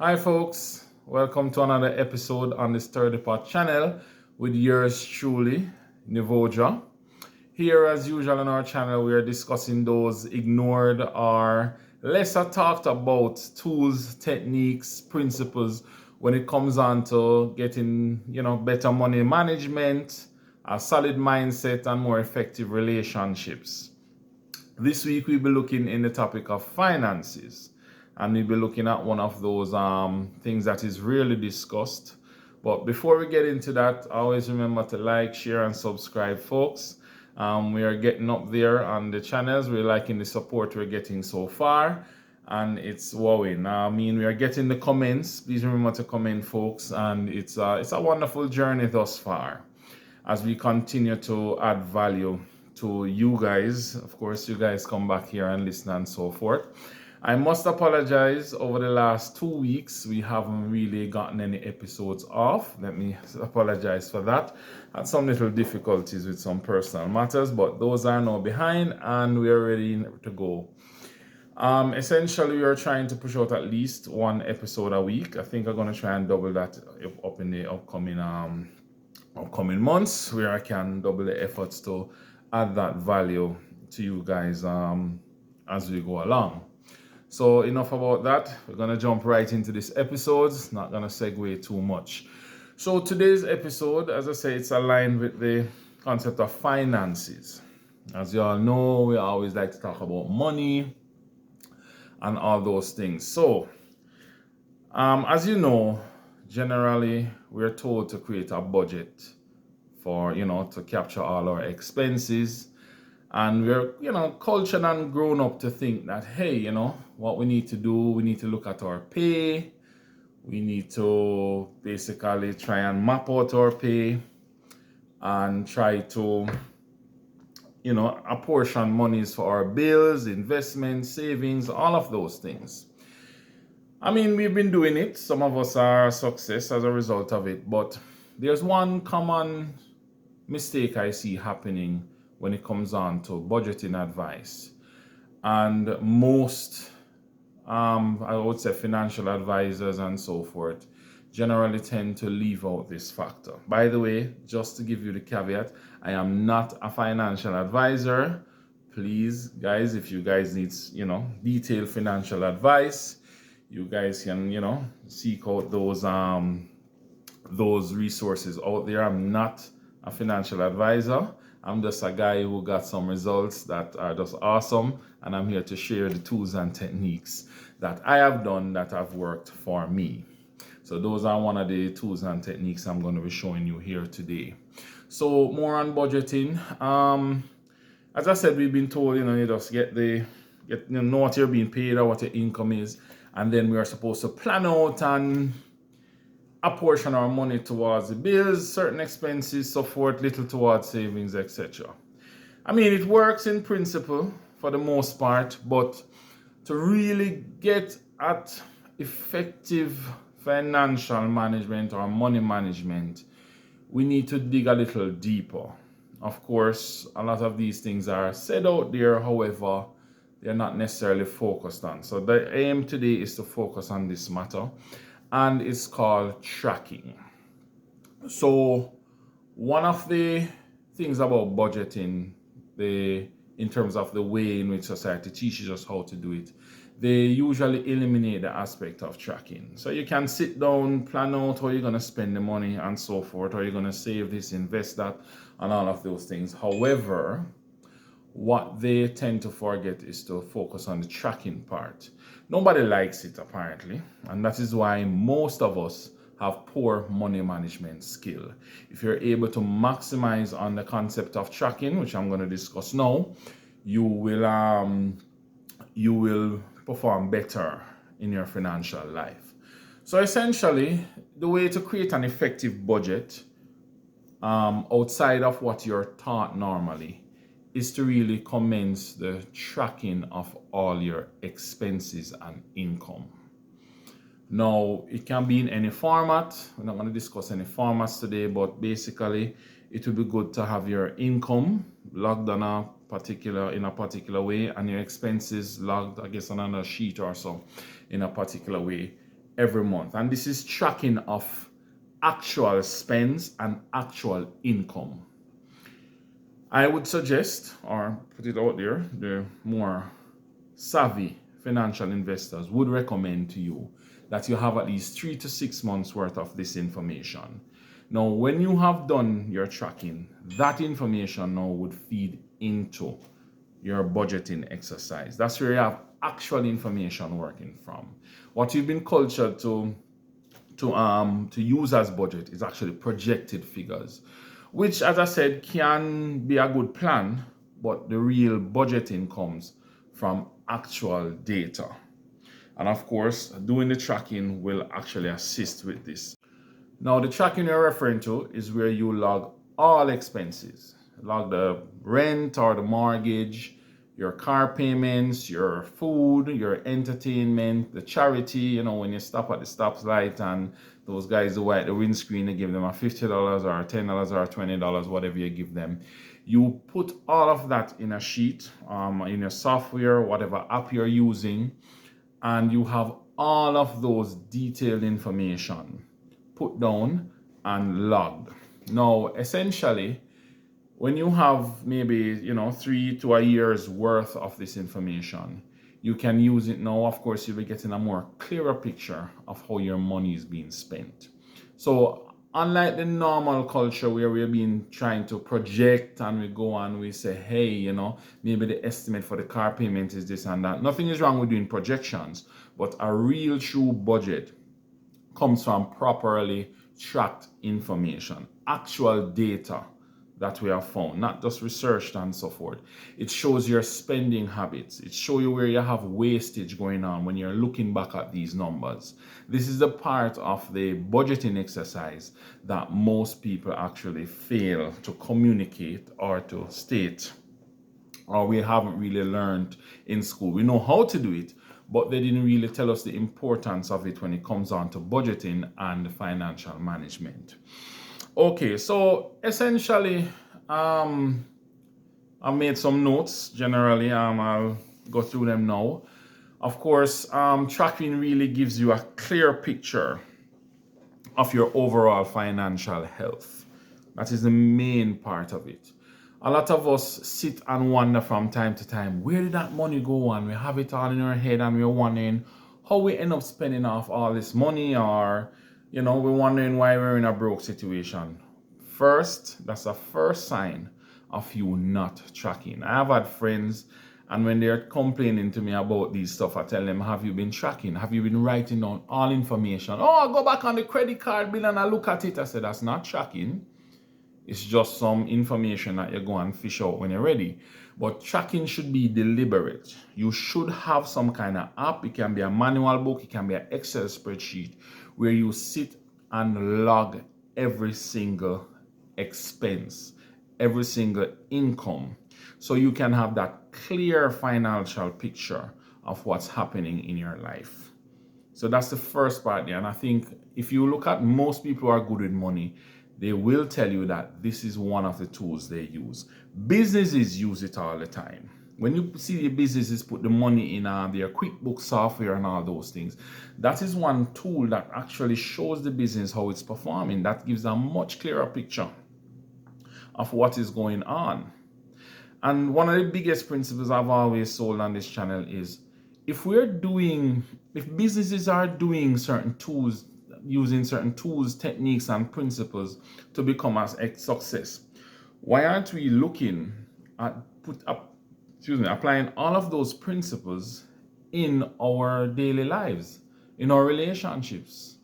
Hi, folks. Welcome to another episode on the Sturdy Pot channel with yours truly, Nivoja. Here, as usual, on our channel, we are discussing those ignored or lesser talked about tools, techniques, principles when it comes on to getting, better money management, a solid mindset, and more effective relationships. This week we'll be looking in the topic of finances, and we'll be looking at one of those things that is rarely discussed. But before we get into that, always remember to like, share, and subscribe, folks. We are getting up there on the channels. We're liking the support we're getting so far, and it's wowing. We are getting the comments. Please remember to comment, folks, and it's a wonderful journey thus far as we continue to add value to you guys. Of course, you guys come back here and listen and so forth. I must apologize, over the last 2 weeks, we haven't really gotten any episodes off. Let me apologize for that. Had some little difficulties with some personal matters, but those are now behind and we are ready to go. Essentially, we are trying to push out at least one episode a week. I think I'm going to try and double that up in the upcoming months, where I can double the efforts to add that value to you guys as we go along. So enough about that. We're gonna jump right into this episode. Not gonna segue too much. So today's episode, as I say, it's aligned with the concept of finances. As you all know, we always like to talk about money and all those things. So as you know, generally we're told to create a budget for, to capture all our expenses. And we're, cultured and grown up to think that, hey, what we need to do, we need to look at our pay. We need to basically try and map out our pay and try to, apportion monies for our bills, investments, savings, all of those things. We've been doing it. Some of us are a success as a result of it. But there's one common mistake I see happening when it comes on to budgeting advice. And most, I would say, financial advisors and so forth generally tend to leave out this factor. By the way, just to give you the caveat, I am not a financial advisor. Please, guys, if you guys need, detailed financial advice, you guys can, seek out those resources out there. I'm not a financial advisor. I'm just a guy who got some results that are just awesome, and I'm here to share the tools and techniques that I have done that have worked for me. So those are one of the tools and techniques I'm going to be showing you here today. So more on budgeting. As I said, we've been told, you just know what you're being paid or what your income is, and then we are supposed to plan out and apportion our money towards the bills, certain expenses, so forth, little towards savings, etc. It works in principle for the most part, but to really get at effective financial management or money management, we need to dig a little deeper. Of course, a lot of these things are said out there, however, they're not necessarily focused on. So the aim today is to focus on this matter, and it's called tracking. So one of the things about budgeting, in terms of the way in which society teaches us how to do it, they usually eliminate the aspect of tracking. So you can sit down, plan out how you're going to spend the money and so forth, or you're going to save this, invest that, and all of those things. However, what they tend to forget is to focus on the tracking part. Nobody likes it, apparently, and that is why most of us have poor money management skill. If you're able to maximize on the concept of tracking, which I'm going to discuss now, you will perform better in your financial life. So essentially, the way to create an effective budget outside of what you're taught normally is to really commence the tracking of all your expenses and income. Now, it can be in any format. We're not going to discuss any formats today, but basically, it would be good to have your income logged on in a particular way, and your expenses logged, I guess, on another sheet or so in a particular way. every month. And this is tracking of actual spends and actual income. I would suggest, or put it out there, the more savvy financial investors would recommend to you that you have at least 3 to 6 months worth of this information. Now, when you have done your tracking, that information now would feed into your budgeting exercise. That's where you have actual information working from. What you've been cultured to use as budget is actually projected figures, which, as I said, can be a good plan, but the real budgeting comes from actual data. And of course, doing the tracking will actually assist with this. Now, the tracking you're referring to is where you log all expenses, log the rent or the mortgage, your car payments, your food, your entertainment, the charity, when you stop at the stoplight and those guys who wipe the windscreen, they give them a $50 or $10 or $20, whatever you give them. You put all of that in a sheet, in your software, whatever app you're using, and you have all of those detailed information put down and logged. Now, essentially, when you have maybe 3 to a year's worth of this information, you can use it now. Of course, you'll be getting a more clearer picture of how your money is being spent. So unlike the normal culture where we've been trying to project and we go and we say, hey, maybe the estimate for the car payment is this and that. Nothing is wrong with doing projections, but a real true budget comes from properly tracked information, actual data that we have found, not just researched and so forth. It shows your spending habits. It shows you where you have wastage going on when you're looking back at these numbers. This is the part of the budgeting exercise that most people actually fail to communicate or to state, or we haven't really learned in school. We know how to do it, but they didn't really tell us the importance of it when it comes on to budgeting and financial management. Okay, so essentially, I made some notes. Generally, I'll go through them now. Of course, tracking really gives you a clear picture of your overall financial health. That is the main part of it. A lot of us sit and wonder from time to time, where did that money go? And we have it all in our head and we're wondering how we end up spending off all this money, or we're wondering why we're in a broke situation. First, that's a first sign of you not tracking. I have had friends, and when they're complaining to me about these stuff, I tell them, have you been tracking? Have you been writing down all information? Oh, I go back on the credit card bill and I look at it. I said, that's not tracking. It's just some information that you go and fish out when you're ready. But tracking should be deliberate. You should have some kind of app. It can be a manual book. It can be an Excel spreadsheet where you sit and log every single expense, every single income, so you can have that clear financial picture of what's happening in your life. So that's the first part there. And I think if you look at most people who are good with money, they will tell you that this is one of the tools they use. Businesses use it all the time. When you see the businesses put the money in their QuickBooks software and all those things, that is one tool that actually shows the business how it's performing. That gives a much clearer picture of what is going on. And one of the biggest principles I've always sold on this channel is if businesses are doing certain tools, using certain tools, techniques, and principles to become a success, why aren't we looking at applying all of those principles in our daily lives, in our relationships,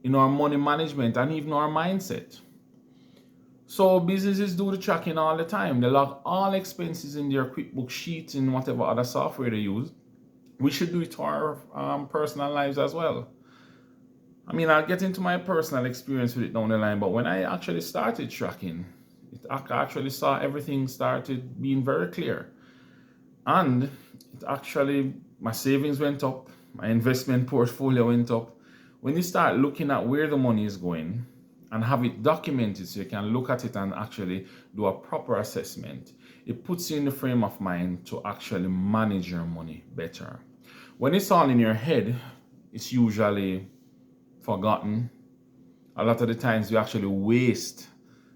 in our money management, and even our mindset? So businesses do the tracking all the time. They log all expenses in their QuickBooks sheets and whatever other software they use. We should do it to our personal lives as well. I mean, I'll get into my personal experience with it down the line, but when I actually started tracking, I actually saw everything started being very clear. And it actually, my savings went up, my investment portfolio went up. When you start looking at where the money is going and have it documented so you can look at it and actually do a proper assessment, it puts you in the frame of mind to actually manage your money better. When it's all in your head, it's usually forgotten. A lot of the times we actually waste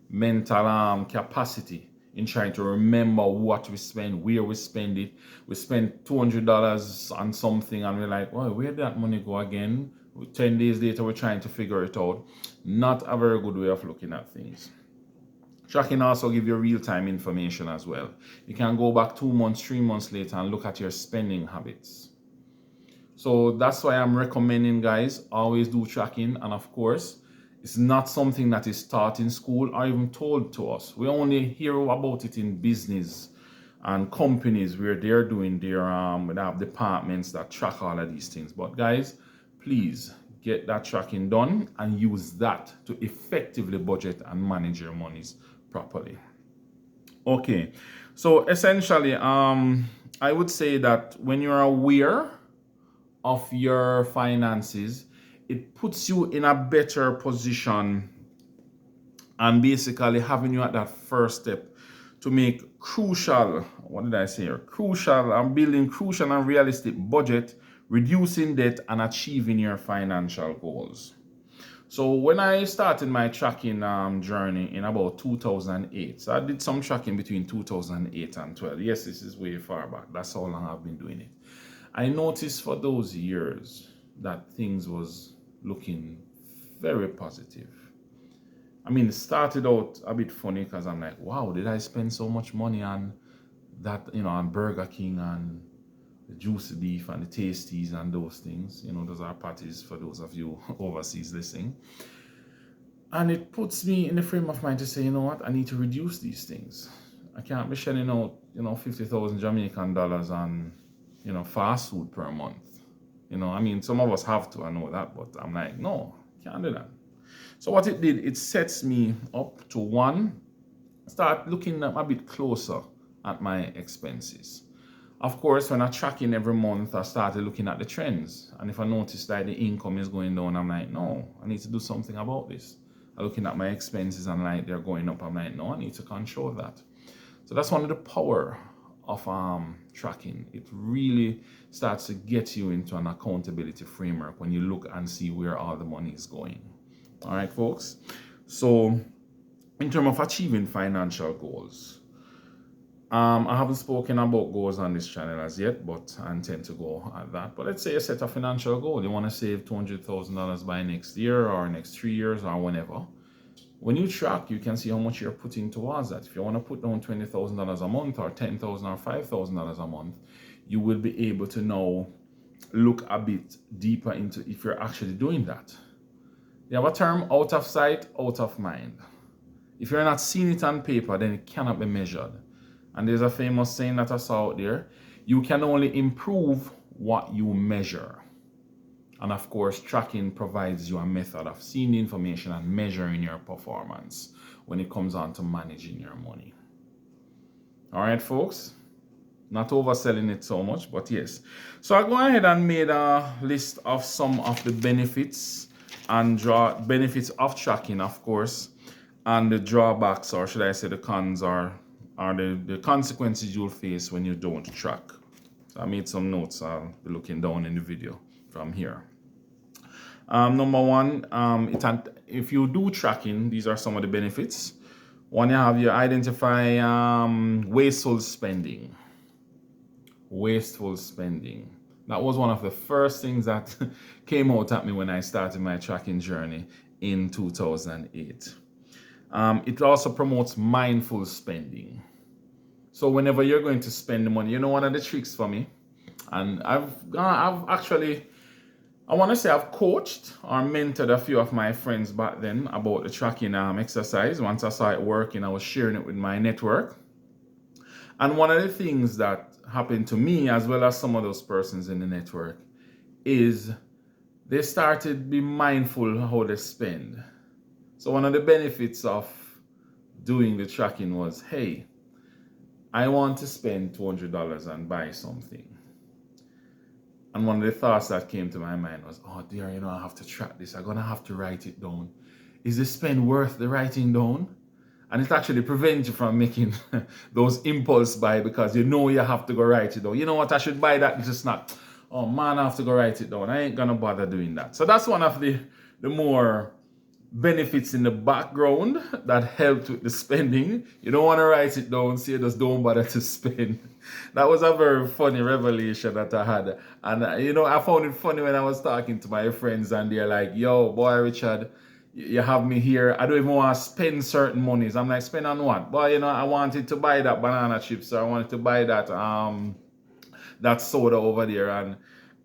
mental capacity in trying to remember what we spend, where we spend it. We spend $200 on something and we're like, well, where did that money go again? 10 days later, we're trying to figure it out. Not a very good way of looking at things. Tracking also give you real-time information as well. You can go back 2 months, 3 months later and look at your spending habits. So that's why I'm recommending, guys, always do tracking. And of course, it's not something that is taught in school or even told to us. We only hear about it in business and companies where they're doing their they have departments that track all of these things. But guys, please get that tracking done and use that to effectively budget and manage your monies properly. Okay, so essentially, I would say that when you're aware of your finances, it puts you in a better position and basically having you at that first step to make crucial, what did I say here? Crucial and building crucial and realistic budget, reducing debt and achieving your financial goals. So when I started my tracking journey in about 2008, so I did some tracking between 2008 and 12. Yes, this is way far back. That's how long I've been doing it. I noticed for those years that things was looking very positive. I mean, it started out a bit funny because I'm like, wow, did I spend so much money on that, on Burger King and the juicy beef and the tasties and those things. Those are patties for those of you overseas listening. And it puts me in the frame of mind to say, you know what, I need to reduce these things. I can't be shelling out, 50,000 Jamaican dollars on, fast food per month. Some of us have to, I know that, but I'm like, no, can't do that. So what it did, it sets me up to one, start looking a bit closer at my expenses. Of course, when I'm tracking every month, I started looking at the trends. And if I notice that the income is going down, I'm like, no, I need to do something about this. I'm looking at my expenses and like they're going up. I'm like, no, I need to control that. So that's one of the power of tracking. It really starts to get you into an accountability framework when you look and see where all the money is going. All right, folks. So in terms of achieving financial goals, I haven't spoken about goals on this channel as yet, but I intend to go at that. But let's say you set a financial goal. You want to save $200,000 by next year or next 3 years or whenever. When you track, you can see how much you're putting towards that. If you want to put down $20,000 a month or $10,000 or $5,000 a month, you will be able to now look a bit deeper into if you're actually doing that. You have a term, out of sight, out of mind. If you're not seeing it on paper, then it cannot be measured. And there's a famous saying that I saw out there, you can only improve what you measure. And of course, tracking provides you a method of seeing the information and measuring your performance when it comes on to managing your money. All right, folks, not overselling it so much, but yes. So I go ahead and made a list of some of the benefits and benefits of tracking, of course, and the drawbacks, or should I say the cons, are the consequences you'll face when you don't track. So I made some notes. I'll be looking down in the video from here. Number one, if you do tracking, these are some of the benefits. One, you identify wasteful spending. Wasteful spending. That was one of the first things that came out at me when I started my tracking journey in 2008. It also promotes mindful spending. So whenever you're going to spend the money, one of the tricks for me, and I've actually, I want to say I've coached or mentored a few of my friends back then about the tracking exercise. Once I saw it working, I was sharing it with my network. And one of the things that happened to me, as well as some of those persons in the network, is they started to be mindful how they spend. So one of the benefits of doing the tracking was, hey, I want to spend $200 and buy something. And one of the thoughts that came to my mind was, oh dear, I have to track this. I'm going to have to write it down. Is the spend worth the writing down? And it actually prevents you from making those impulse buy because you have to go write it down. You know what, I should buy that little snack. oh man, I have to go write it down. I ain't gonna bother doing that. So that's one of the more benefits in the background that helped with the spending. You don't want to write it down, so you just don't bother to spend. That was a very funny revelation that I had. And I found it funny when I was talking to my friends and they're like, yo, boy, Richard, you have me here. I don't even want to spend certain monies. I'm like, spend on what? But I wanted to buy that banana chips, or I wanted to buy that soda over there, and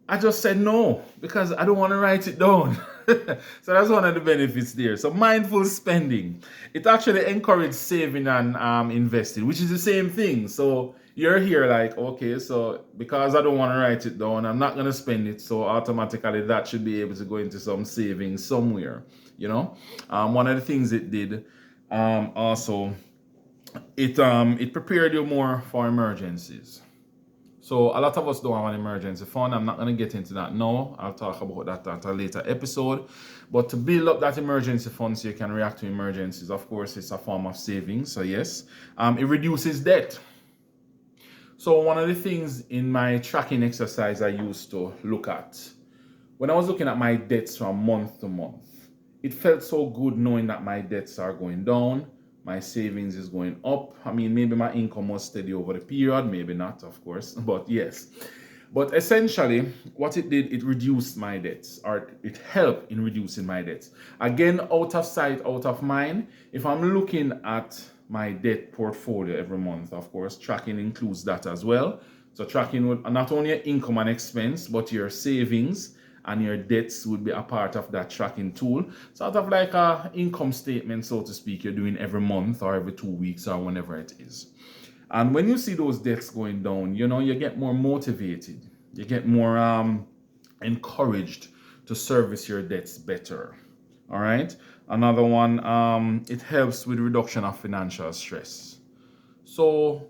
I just said no because I don't want to write it down. So that's one of the benefits there. So mindful spending, it actually encourages saving and investing, which is the same thing. So you're here like, okay, so because I don't want to write it down, I'm not going to spend it. So automatically that should be able to go into some savings somewhere. One of the things it did also, it prepared you more for emergencies. So a lot of us don't have an emergency fund. I'm not going to get into that now. I'll talk about that at a later episode. But to build up that emergency fund so you can react to emergencies, of course, it's a form of savings. So yes, it reduces debt. So one of the things in my tracking exercise I used to look at, when I was looking at my debts from month to month, it felt so good knowing that my debts are going down. My savings is going up. I mean, maybe my income was steady over the period, maybe not, of course, but yes. But essentially, what it did, it reduced my debts, or it helped in reducing my debts. Again, out of sight, out of mind. If I'm looking at my debt portfolio every month, of course, tracking includes that as well. So tracking would not only your income and expense, but your savings and your debts would be a part of that tracking tool. Sort of like a income statement, so to speak, you're doing every month or every 2 weeks or whenever it is. And when you see those debts going down, you get more motivated. You get more encouraged to service your debts better. All right. Another one, it helps with reduction of financial stress. So,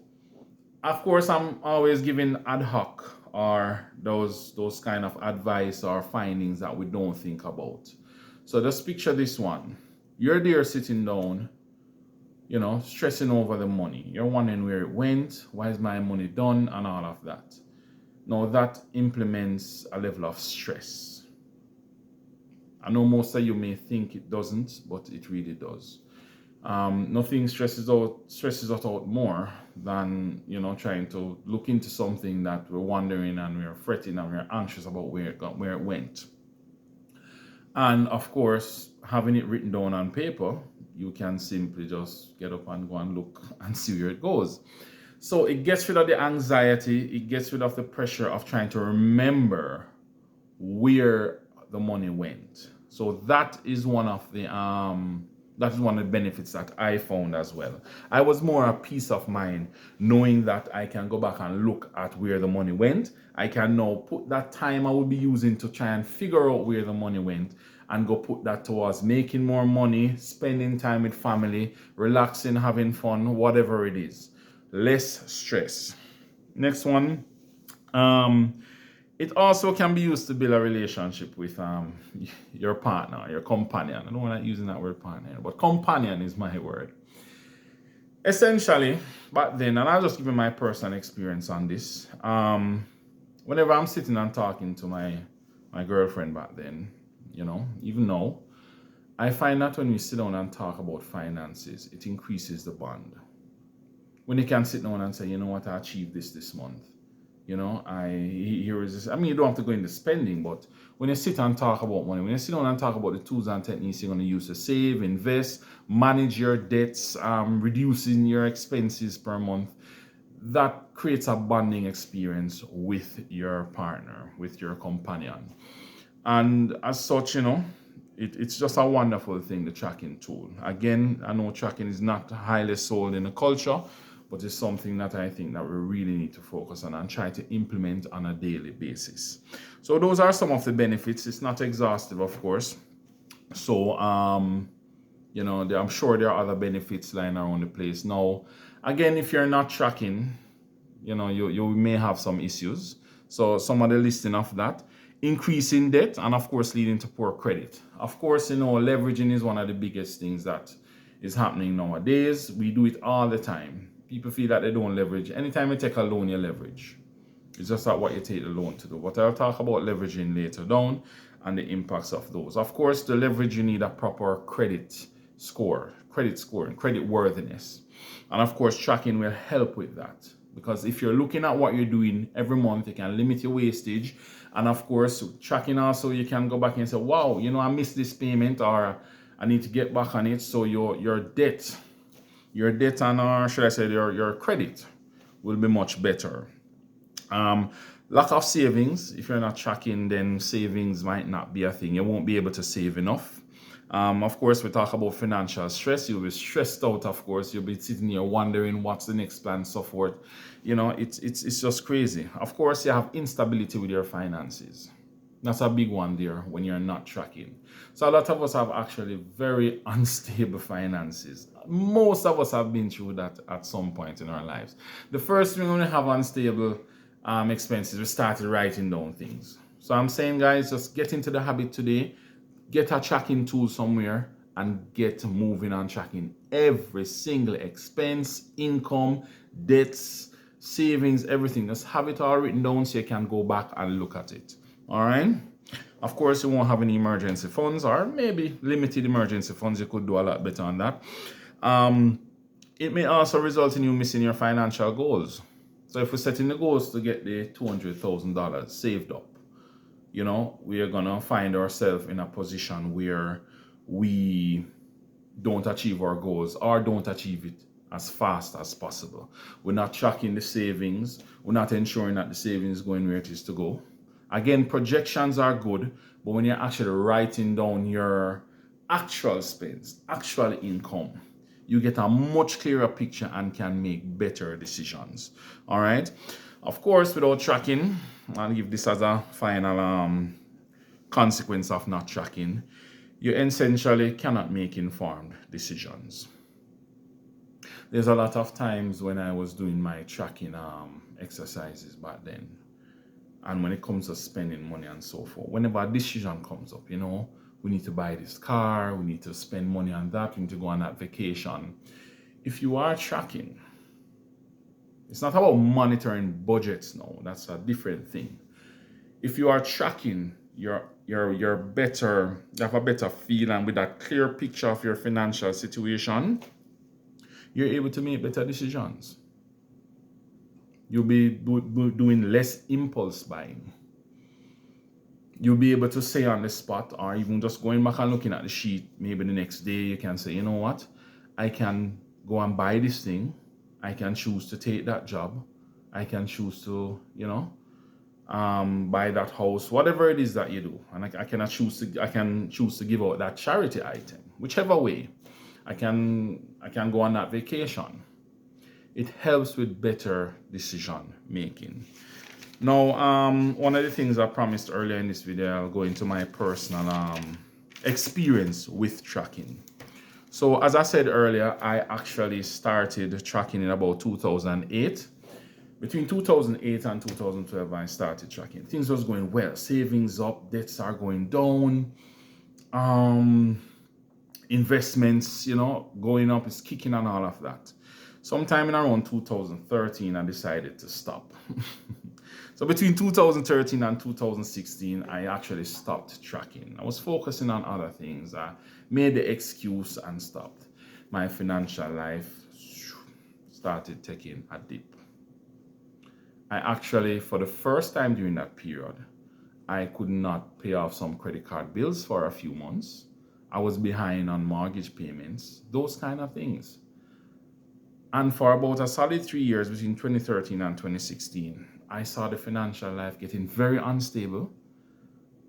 of course, I'm always giving ad hoc or those kind of advice or findings that we don't think about. So just picture this one. You're there sitting down, stressing over the money. You're wondering where it went, why is my money done, and all of that. Now that implements a level of stress. I know most of you may think it doesn't, but it really does. Nothing stresses us out more than trying to look into something that we're wondering and we're fretting and we're anxious about where it went. And of course, having it written down on paper, you can simply just get up and go and look and see where it goes. So it gets rid of the anxiety, it gets rid of the pressure of trying to remember where the money went. So that is one of the benefits that I found as well. I was more a peace of mind knowing that I can go back and look at where the money went. I can now put that time I will be using to try and figure out where the money went and go put that towards making more money, spending time with family, relaxing, having fun, whatever it is. Less stress. Next one. It also can be used to build a relationship with your partner, your companion. I don't like using that word partner, but companion is my word. Essentially, back then, and I'll just give you my personal experience on this. Whenever I'm sitting and talking to my girlfriend back then, even now, I find that when we sit down and talk about finances, it increases the bond. When you can sit down and say, you know what, I achieved this month. You don't have to go into spending, but when you sit and talk about money, when you sit down and talk about the tools and techniques you're going to use to save, invest, manage your debts, reducing your expenses per month, that creates a bonding experience with your partner, with your companion. And as such, it's just a wonderful thing, the tracking tool. Again, I know tracking is not highly sold in the culture, but it's something that I think that we really need to focus on and try to implement on a daily basis. So those are some of the benefits. It's not exhaustive, of course. So, I'm sure there are other benefits lying around the place. Now, again, if you're not tracking, you may have some issues. So some of the listing of that, increasing debt, and of course leading to poor credit. Of course, leveraging is one of the biggest things that is happening nowadays. We do it all the time. People feel that they don't leverage. Anytime you take a loan, you leverage. It's just not what you take the loan to do. But I'll talk about leveraging later down and the impacts of those. Of course, to leverage, you need a proper credit scoring, credit worthiness. And of course, tracking will help with that. Because if you're looking at what you're doing every month, you can limit your wastage. And of course, tracking also, you can go back and say, wow, you know, I missed this payment, or I need to get back on it. So your debt and, or should I say your credit will be much better. Lack of savings. If you're not tracking, then savings might not be a thing. You won't be able to save enough. Of course, we talk about financial stress. You'll be stressed out, of course. You'll be sitting here wondering what's the next plan, so forth. You know, it's just crazy. Of course, you have instability with your finances. That's a big one there when you're not tracking. So a lot of us have actually very unstable finances. Most of us have been through that at some point in our lives. The first thing when we have unstable expenses, we started writing down things. So I'm saying, guys, just get into the habit today. Get a tracking tool somewhere and get moving on tracking every single expense, income, debts, savings, everything. Just have it all written down so you can go back and look at it. All right. Of course, you won't have any emergency funds, or maybe limited emergency funds. You could do a lot better on that. It may also result in you missing your financial goals. So if we're setting the goals to get the $200,000 saved up, you know, we are going to find ourselves in a position where we don't achieve our goals or don't achieve it as fast as possible. We're not tracking the savings. We're not ensuring that the savings is going where it is to go. Again, projections are good, but when you're actually writing down your actual spends, actual income, you get a much clearer picture and can make better decisions. All right. Of course, without tracking, I'll give this as a final consequence of not tracking, you essentially cannot make informed decisions. There's a lot of times when I was doing my tracking exercises back then, and when it comes to spending money and so forth, whenever a decision comes up, you know, we need to buy this car, we need to spend money on that, we need to go on that vacation. If you are tracking, it's not about monitoring budgets now. That's a different thing. If you are tracking, you're better, you have a better feel, and with a clear picture of your financial situation, you're able to make better decisions. You'll be doing less impulse buying. You'll be able to say on the spot, or even just going back and looking at the sheet, maybe the next day you can say, you know what, I can go and buy this thing. I can choose to take that job. I can choose to, you know, buy that house, whatever it is that you do. And I can choose to give out that charity item, whichever way. I can go on that vacation. It helps with better decision making. Now, one of the things I promised earlier in this video, I'll go into my personal experience with tracking. So as I said earlier, I actually started tracking in about 2008. Between 2008 and 2012, I started tracking. Things was going well. Savings up, debts are going down. Investments, you know, going up, is kicking and all of that. Sometime in around 2013, I decided to stop. So between 2013 and 2016, I actually stopped tracking. I was focusing on other things. I made the excuse and stopped. My financial life started taking a dip. I actually, for the first time during that period, I could not pay off some credit card bills for a few months. I was behind on mortgage payments, those kind of things. And for about a solid 3 years, between 2013 and 2016, I saw the financial life getting very unstable,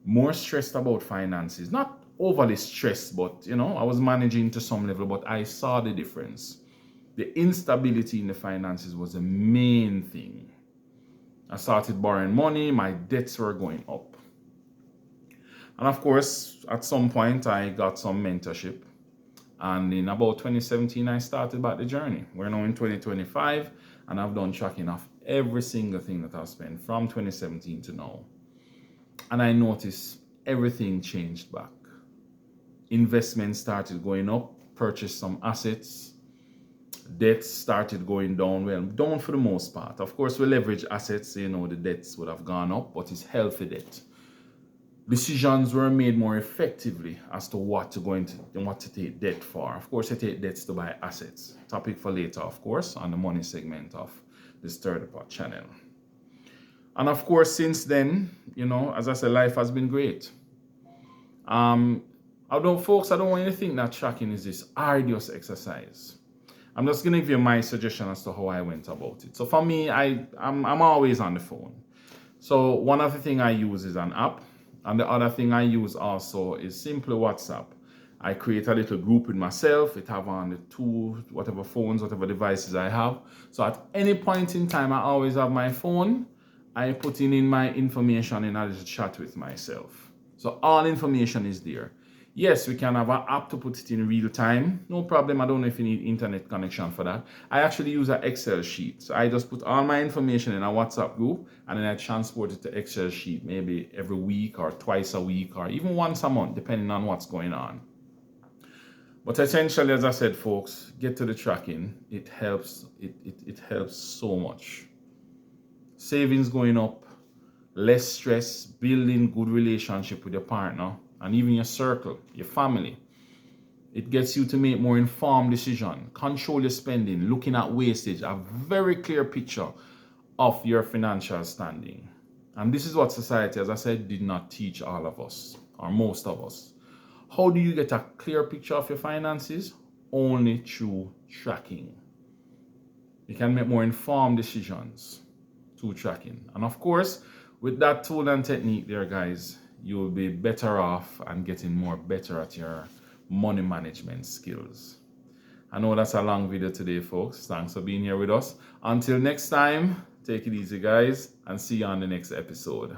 more stressed about finances. Not overly stressed, but, you know, I was managing to some level, but I saw the difference. The instability in the finances was the main thing. I started borrowing money, my debts were going up. And of course, at some point, I got some mentorship. And in about 2017, I started back the journey. We're now in 2025, and I've done tracking of every single thing that I've spent from 2017 to now. And I noticed everything changed back. Investments started going up, purchased some assets, debts started going down. Well, down for the most part. Of course, we leverage assets, the debts would have gone up, but it's healthy debt. Decisions were made more effectively as to what to take debt for. Of course, I take debts to buy assets. Topic for later, of course, on the money segment of the Stir the Pot channel. And of course, since then, as I said, life has been great. I don't want you to think that tracking is this arduous exercise. I'm just gonna give you my suggestion as to how I went about it. So for me, I'm always on the phone. So one of the things I use is an app. And the other thing I use also is simply WhatsApp. I create a little group with myself. It have on the two, whatever phones, whatever devices I have. So at any point in time, I always have my phone. I put in my information and I just chat with myself. So all information is there. Yes, we can have an app to put it in real time. No problem. I don't know if you need internet connection for that. I actually use an Excel sheet. So I just put all my information in a WhatsApp group and then I transport it to Excel sheet maybe every week or twice a week or even once a month, depending on what's going on. But essentially, as I said, folks, get to the tracking. It helps. It helps so much. Savings going up, less stress, building good relationship with your partner, and even your circle, your family. It gets you to make more informed decisions, control your spending, looking at wastage, a very clear picture of your financial standing. And this is what society, as I said, did not teach all of us, or most of us. How do you get a clear picture of your finances? Only through tracking. You can make more informed decisions through tracking. And of course, with that tool and technique there, guys, you will be better off and getting better at your money management skills. I know that's a long video today, folks. Thanks for being here with us. Until next time, take it easy, guys, and see you on the next episode.